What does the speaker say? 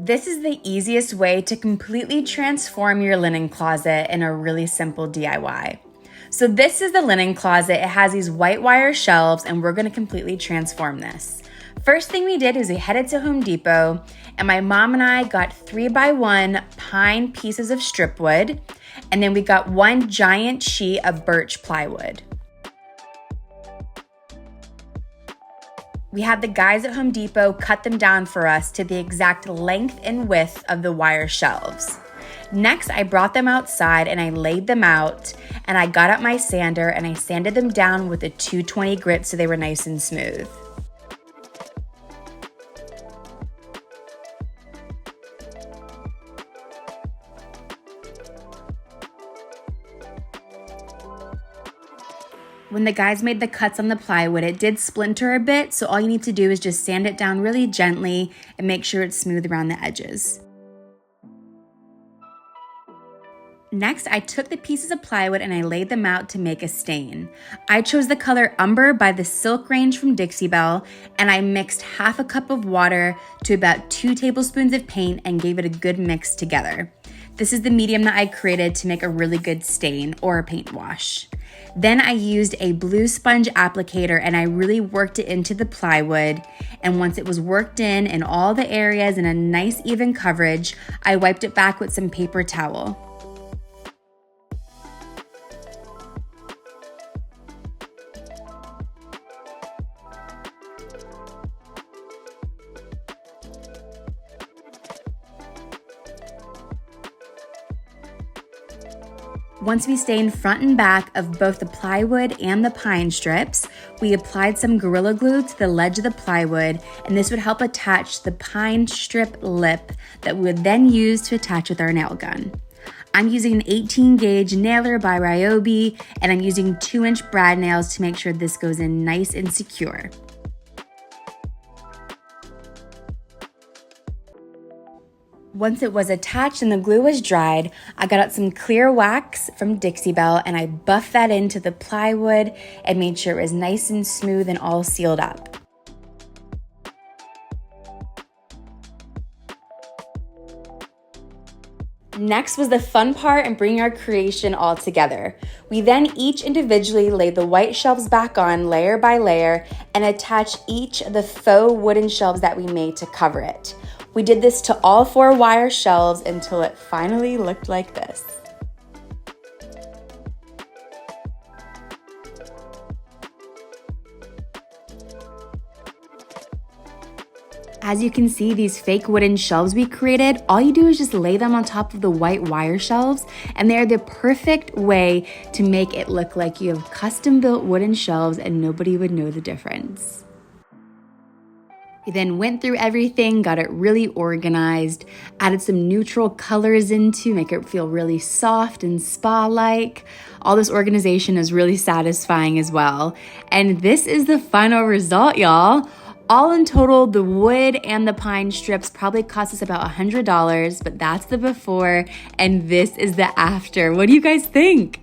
This is the easiest way to completely transform your linen closet in a really simple DIY. So this is the linen closet. It has these white wire shelves and we're gonna completely transform this. First thing we did is we headed to Home Depot and my mom and I got 3x1 pine pieces of strip wood, and then we got one giant sheet of birch plywood. We had the guys at Home Depot cut them down for us to the exact length and width of the wire shelves. Next, I brought them outside and I laid them out, and I got out my sander and I sanded them down with a 220 grit so they were nice and smooth. When the guys made the cuts on the plywood, it did splinter a bit, so all you need to do is just sand it down really gently and make sure it's smooth around the edges. Next, I took the pieces of plywood and I laid them out to make a stain. I chose the color Umber by the Silk range from Dixiebelle, and I mixed half a cup of water to about 2 tablespoons of paint and gave it a good mix together. This is the medium that I created to make a really good stain or a paint wash. Then I used a blue sponge applicator and I really worked it into the plywood. And once it was worked in all the areas in a nice even coverage, I wiped it back with some paper towel. Once we stained front and back of both the plywood and the pine strips, we applied some Gorilla Glue to the ledge of the plywood, and this would help attach the pine strip lip that we would then use to attach with our nail gun. I'm using an 18 gauge nailer by Ryobi, and I'm using 2-inch brad nails to make sure this goes in nice and secure. Once it was attached and the glue was dried, I got out some clear wax from Dixiebelle and I buffed that into the plywood and made sure it was nice and smooth and all sealed up. Next was the fun part and bringing our creation all together. We then each individually laid the white shelves back on layer by layer and attached each of the faux wooden shelves that we made to cover it. We did this to all 4 wire shelves until it finally looked like this. As you can see, these fake wooden shelves we created, all you do is just lay them on top of the white wire shelves, and they're the perfect way to make it look like you have custom built wooden shelves and nobody would know the difference. We then went through everything, got it really organized, added some neutral colors into, make it feel really soft and spa-like. All this organization is really satisfying as well. And this is the final result, y'all. All in total, the wood and the pine strips probably cost us about $100, but that's the before, and this is the after. What do you guys think?